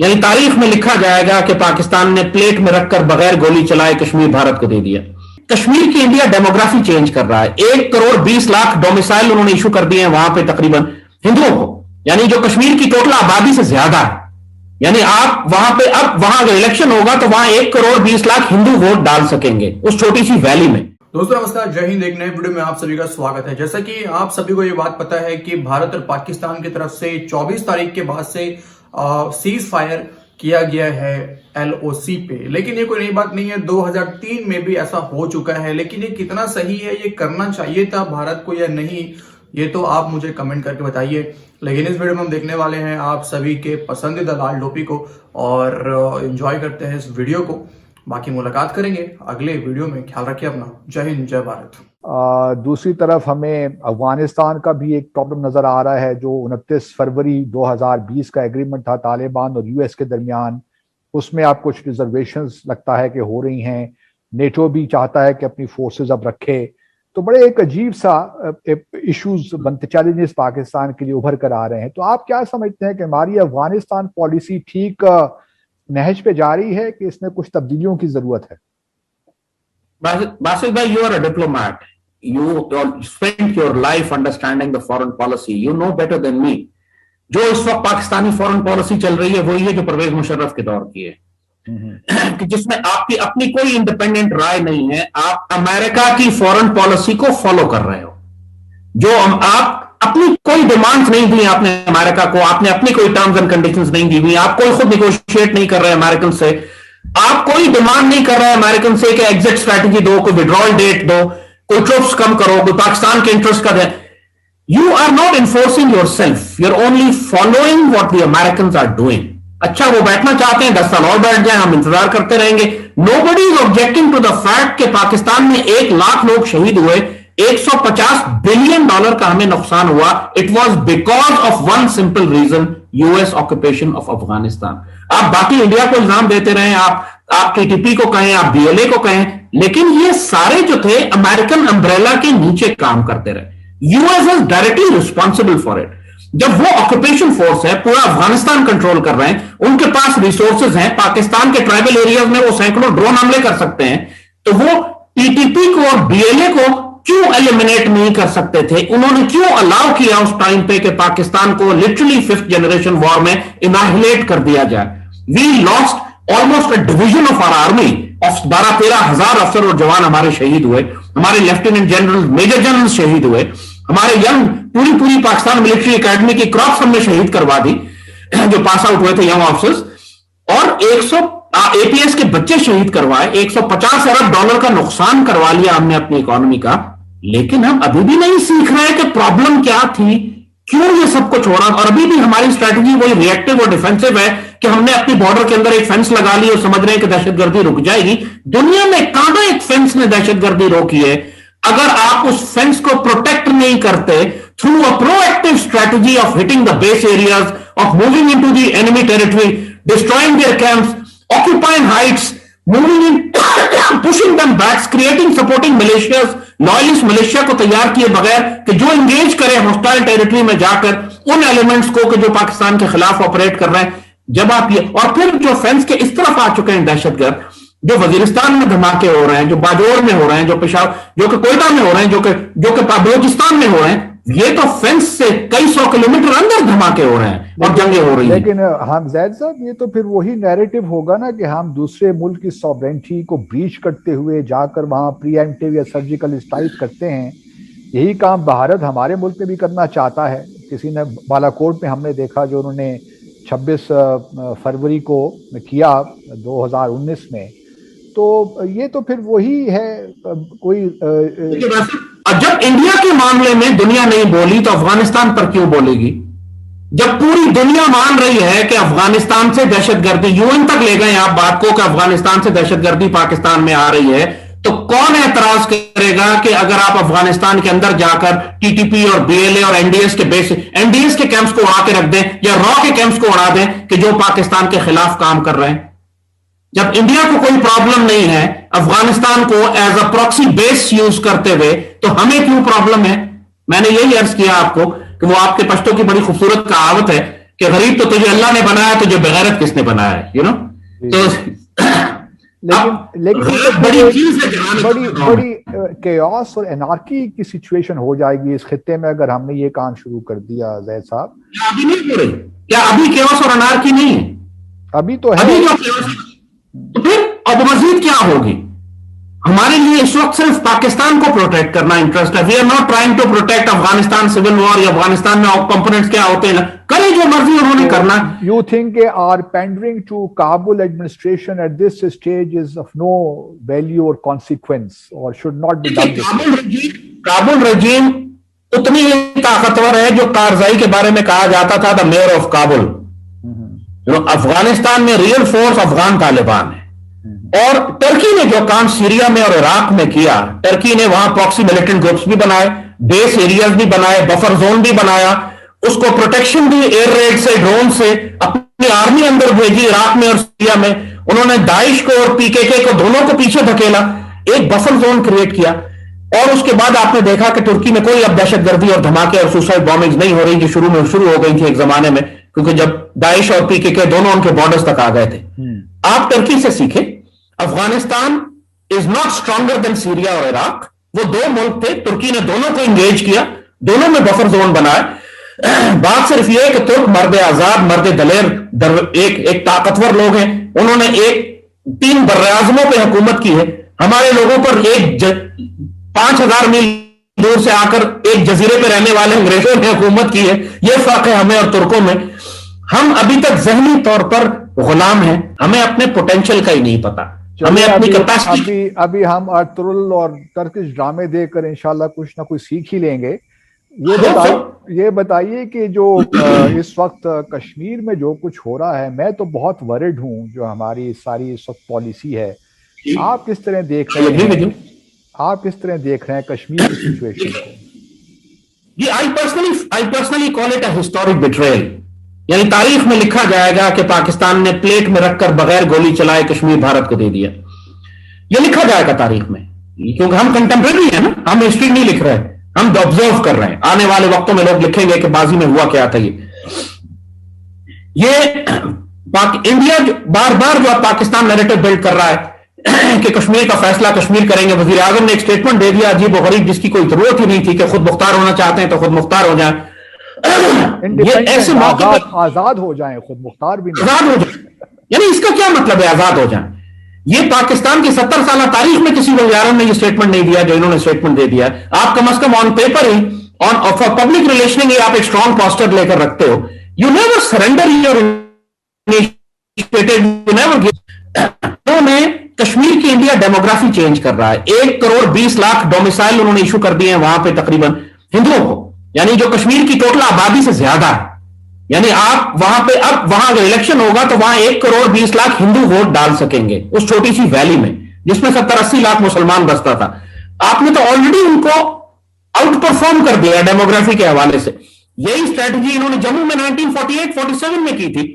یعنی تاریخ میں لکھا جائے گا کہ پاکستان نے پلیٹ میں رکھ کر بغیر گولی چلائے کشمیر بھارت کو دے دیا. کشمیر کی انڈیا ڈیموگرافی چینج کر رہا ہے. 1,20,00,000 ڈومیسائل انہوں نے ایشو کر دیے ہیں وہاں پہ تقریباً ہندوؤں کو, یعنی جو کشمیر کی ٹوٹل آبادی سے زیادہ ہے. یعنی آپ وہاں پہ اب وہاں اگر الیکشن ہوگا تو وہاں 1,20,00,000 ہندو ووٹ ڈال سکیں گے اس چھوٹی سی ویلی میں. دوستو نمسکار, جے ہند. ایک نئے ویڈیو میں آپ سبھی کا سواگت ہے. جیسا کہ آپ سبھی کو یہ بات پتا ہے کہ بھارت اور پاکستان کی طرف سے 24 تاریخ کے بعد سے سیز فائر کیا گیا ہے LOC پہ, لیکن یہ کوئی نئی بات نہیں ہے. 2003 میں بھی ایسا ہو چکا ہے, لیکن یہ کتنا صحیح ہے, یہ کرنا چاہیے تھا بھارت کو یا نہیں, یہ تو آپ مجھے کمنٹ کر کے بتائیے. لیکن اس ویڈیو میں ہم دیکھنے والے ہیں آپ سبھی کے پسندیدہ لال ٹوپی کو, اور انجوائے کرتے ہیں اس ویڈیو کو. باقی ملاقات کریں گے اگلے ویڈیو میں. خیال رکھیے اپنا. جے ہند, جے بھارت. دوسری طرف ہمیں افغانستان کا بھی ایک پرابلم نظر آ رہا ہے. جو 29 فروری 2020 کا ایگریمنٹ تھا طالبان اور US کے درمیان, اس میں آپ کچھ ریزرویشنز لگتا ہے کہ ہو رہی ہیں. نیٹو بھی چاہتا ہے کہ اپنی فورسز اب رکھے. تو بڑے ایک عجیب سا ایشوز بنتے, چیلنجز پاکستان کے لیے ابھر کر آ رہے ہیں. تو آپ کیا سمجھتے ہیں کہ ہماری افغانستان پالیسی ٹھیک نہج پہ جا رہی ہے کہ اس میں کچھ تبدیلیوں کی ضرورت ہے؟ باسل بھائی, you are a diplomat. You spent your life understanding the foreign policy. You know better than me. جو اس وقت پاکستانی فورن پالیسی چل رہی ہے وہی ہے جو پرویز مشرف کے دور کی ہے, کہ جس میں آپ کی اپنی کوئی انڈیپینڈنٹ رائے نہیں ہے. آپ امریکہ کی فورن پالیسی کو فالو کر رہے ہو. جو آپ اپنی کوئی ڈیمانڈز نہیں دی آپ نے امریکہ کو, آپ نے اپنی کوئی ٹرمز اینڈ کنڈیشنز نہیں دی ہوئی, آپ کوئی خود نیگوشیٹ نہیں کر رہے امریکن سے, آپ کوئی ڈیمانڈ نہیں کر رہے امریکن سے کہ ایگزٹ اسٹریٹجی دو, کوئی withdrawal ڈیٹ دو, کوئی ٹروپس کم کرو, کوئی پاکستان کے انٹرسٹ کا دیں. You are not enforcing yourself. You're only following what the Americans are doing. اچھا وہ بیٹھنا چاہتے ہیں 10 سال اور بیٹھ جائیں, ہم انتظار کرتے رہیں گے. Nobody is objecting to the fact کہ پاکستان میں 1 لاکھ لوگ شہید ہوئے, $150 بلین کا ہمیں نقصان ہوا. It was because of one simple reason, US occupation of Afghanistan. آپ باقی انڈیا کو الزام دیتے رہیں, آپ TTP کو کہیں, آپ BLA کو کہیں, لیکن یہ سارے جو تھے امریکن امبریلا کے نیچے کام کرتے رہے. US is directly responsible for it. جب وہ آکوپیشن فورس ہے, پورا افغانستان کنٹرول کر رہے ہیں, ان کے پاس ریسورسز ہیں, پاکستان کے ٹرائبل ایریاز میں وہ سینکڑوں ڈرون حملے کر سکتے ہیں, تو وہ TTP کو اور BLA کو کیوں ایلیمنیٹ نہیں کر سکتے تھے؟ انہوں نے کیوں الاؤ کیا اس ٹائم پہ کہ پاکستان کو لٹرلی 5th جنریشن وار میں اناہیلیٹ کر دیا جائے؟ We lost almost a division of our army of 12-13 ہزار افسر اور جوان ہمارے شہید ہوئے, ہمارے لیفٹیننٹ جنرل, میجر جنرل شہید ہوئے, ہمارے ینگ پوری پاکستان ملٹری اکیڈمی کی کراپس ہم نے شہید کروا دی جو پاس آؤٹ ہوئے تھے ینگ آفیسرز, اور 100 APS کے بچے شہید کروائے, $150 ارب کا نقصان کروا لیا ہم نے اپنی اکانومی کا. لیکن ہم ابھی بھی نہیں سیکھ رہے کہ پرابلم کیا تھی, کیوں یہ سب کچھ ہو رہا, اور ابھی بھی ہماری اسٹریٹجی وہی ری ایکٹیو اور ڈیفینسو ہے کہ ہم نے اپنی بارڈر کے اندر ایک فینس لگا لی اور سمجھ رہے ہیں کہ دہشت گردی رک جائے گی. دنیا میں کہاں ایک فینس نے دہشت گردی روکی ہے؟ اگر آپ اس فینس کو پروٹیکٹ نہیں کرتے through a proactive strategy of hitting the base areas, of moving into the enemy territory, destroying their camps, occupying heights, moving in pushing them back, creating supporting militias, loyalist militia کو تیار کیے بغیر کہ جو engage کرے hostile territory میں جا کر ان ایلیمنٹس کو کہ جو پاکستان کے خلاف آپریٹ کر رہے ہیں. جب آپ یہ, اور پھر جو فینس کے اس طرف آ چکے ہیں دہشت گرد, جو وزیرستان میں دھماکے ہو رہے ہیں, جو باجوڑ میں ہو رہے ہیں, جو پشاور, جو کہ کوئٹہ میں ہو رہے ہیں, جو کہ بلوچستان میں ہو رہے ہیں, یہ تو فینس سے کئی 100 کلومیٹر اندر دھماکے ہو رہے ہیں اور جنگیں ہو رہی ہیں. لیکن ہم زید صاحب, یہ تو پھر وہی نیریٹو ہوگا نا کہ ہم دوسرے ملک کی سوورینٹی کو بریچ کرتے ہوئے جا کر وہاں پری ایمپٹیو یا سرجیکل اسٹرائک کرتے ہیں. یہی کام بھارت ہمارے ملک میں بھی کرنا چاہتا ہے. کسی نے بالاکوٹ میں ہم نے دیکھا جو انہوں نے 26 فروری کو کیا 2019 میں, تو یہ تو پھر وہی ہے کوئی. جب انڈیا کے معاملے میں دنیا نہیں بولی تو افغانستان پر کیوں بولے گی؟ جب پوری دنیا مان رہی ہے کہ افغانستان سے دہشت گردی, UN تک لے گئے آپ بات کو کہ افغانستان سے دہشت گردی پاکستان میں آ رہی ہے, تو کون اعتراض کرے گا کہ اگر آپ افغانستان کے اندر جا کر TTP اور BLA اور NDS کے کیمپس کو اڑا کے رکھ دیں, یا را کے کیمپس کو اڑا دیں کہ جو پاکستان کے خلاف کام کر رہے ہیں؟ جب انڈیا کو کوئی پرابلم نہیں ہے افغانستان کو as a proxy base use کرتے ہوئے, تو ہمیں کیوں پرابلم ہے؟ میں نے یہی عرض کیا آپ کو کہ وہ آپ کے پشتوں کی بڑی خوبصورت کہاوت ہے کہ غریب تو تجھے اللہ نے بنایا, تجھے بغیرت کس نے بنایا ہے, تو بڑی کیوس اور انارکی کی سچویشن ہو جائے گی اس خطے میں اگر ہم نے یہ کام شروع کر دیا. زید صاحب ابھی نہیں ہو رہی کیا؟ ابھی کیوس اور انارکی نہیں ہے, ابھی تو ہے. تو پھر اب مزید کیا ہوگی؟ ہمارے لیے اس وقت صرف پاکستان کو پروٹیکٹ کرنا انٹرسٹ ہے. We are not trying to protect Afghanistan civil war, یا افغانستان میں کمپوننٹس کیا ہوتے ہیں, کریں جو مرضی انہوں نے کرنا. You think our pandering to Kabul administration at this stage is of no value or consequence or should not be done? Kabul رجیم اتنی ہی طاقتور ہے جو کارزائی کے بارے میں کہا جاتا تھا دا میئر آف کابل. افغانستان میں ریئل فورس افغان طالبان ہے. اور ترکی نے جو کام سیریا میں اور عراق میں کیا, ترکی نے وہاں پراکسی ملیٹنٹ گروپس بھی بنائے, بیس ایریاز بھی بنائے, بفر زون بھی بنایا, اس کو پروٹیکشن بھی ایئر ریڈ سے, ڈرون سے, اپنی آرمی اندر بھیجی عراق میں اور سیریا میں. انہوں نے داعش کو اور پی کے کو دونوں کو پیچھے دھکیلا, ایک بفر زون کریٹ کیا. اور اس کے بعد آپ نے دیکھا کہ ترکی میں کوئی اب دہشت گردی اور دھماکے اور سوسائڈ بامبنگز نہیں ہو رہی جو شروع ہو گئی تھی ایک زمانے میں, کیونکہ جب داعش اور پی کے دونوں ان کے بارڈرز تک آ گئے تھے. آپ ترکی سے سیکھیں. Afghanistan is not stronger than Syria اور عراق. وہ دو ملک تھے, ترکی نے دونوں کو انگیج کیا, دونوں میں بفر زون بنائے. بات صرف یہ ہے کہ ترک مرد آزاد, مرد دلیر, ایک طاقتور لوگ ہیں. انہوں نے 3 براعظموں پہ حکومت کی ہے. ہمارے لوگوں پر 5,000 میل دور سے آ کر ایک جزیرے پہ رہنے والے انگریزوں نے حکومت کی ہے. یہ فرق ہے ہمیں اور ترکوں میں. ہم ابھی تک ذہنی طور پر غلام ہیں, ہمیں اپنے پوٹینشل کا ہی نہیں پتا, ہمیں اپنی کیپیسٹی. ابھی ہم ارطغرل اور ترکش ڈرامے دیکھ کر انشاءاللہ کچھ نہ کچھ سیکھ ہی لیں گے. یہ بتائیے کہ جو اس وقت کشمیر میں جو کچھ ہو رہا ہے, میں تو بہت ورڈ ہوں جو ہماری ساری اس وقت پالیسی ہے. آپ کس طرح دیکھ رہے ہیں, آپ کس طرح دیکھ رہے ہیں کشمیر کی سچویشن کو؟ جی, I personally call it a historic betrayal. یعنی تاریخ میں لکھا جائے گا کہ پاکستان نے پلیٹ میں رکھ کر بغیر گولی چلائے کشمیر بھارت کو دے دیا. یہ لکھا جائے گا تاریخ میں, کیونکہ ہم کنٹمپریری ہیں نا, ہم ہسٹری نہیں لکھ رہے, ہم آبزرو کر رہے ہیں. آنے والے وقتوں میں لوگ لکھیں گے کہ بازی میں ہوا کیا تھا. یہ انڈیا بار بار جو پاکستان نیریٹو بلڈ کر رہا ہے کہ کشمیر کا فیصلہ کشمیر کریں گے. وزیر اعظم نے ایک اسٹیٹمنٹ دے دیا عجیب و غریب, جس کی کوئی ضرورت ہی نہیں تھی, کہ خود مختار ہونا چاہتے ہیں تو خود مختار ہو جائیں. ایسے موقع آزاد ہو جائیں, خود مختار بھی آزاد ہو جائیں. یعنی اس کا کیا مطلب ہے آزاد ہو جائیں؟ یہ پاکستان کی 70 سالہ تاریخ میں کسی وزیر اعظم نے یہ اسٹیٹمنٹ نہیں دیا جو انہوں نے اسٹیٹمنٹ دے دیا. آپ کم از کم آن پیپر ہی, فار پبلک ریلیشننگ ہی آپ ایک اسٹرانگ پوسٹر لے کر رکھتے ہو. You never surrender your initiative, you never give. انہوں نے کشمیر کی انڈیا ڈیموگرافی چینج کر رہا ہے. 1,20,00,000 ڈومیسائل انہوں نے ایشو کر دیے ہیں وہاں پہ تقریباً ہندوؤں کو, یعنی جو کشمیر کی ٹوٹل آبادی سے زیادہ ہے. یعنی آپ وہاں پہ, اب وہاں اگر الیکشن ہوگا تو وہاں 1,20,00,000 ہندو ووٹ ڈال سکیں گے اس چھوٹی سی ویلی میں, جس میں 70-80 لاکھ مسلمان بستا تھا. آپ نے تو آلریڈی ان کو آؤٹ پرفارم کر دیا ڈیموگرافی کے حوالے سے. یہی اسٹریٹجی انہوں نے جموں میں 1948-47 میں کی تھی.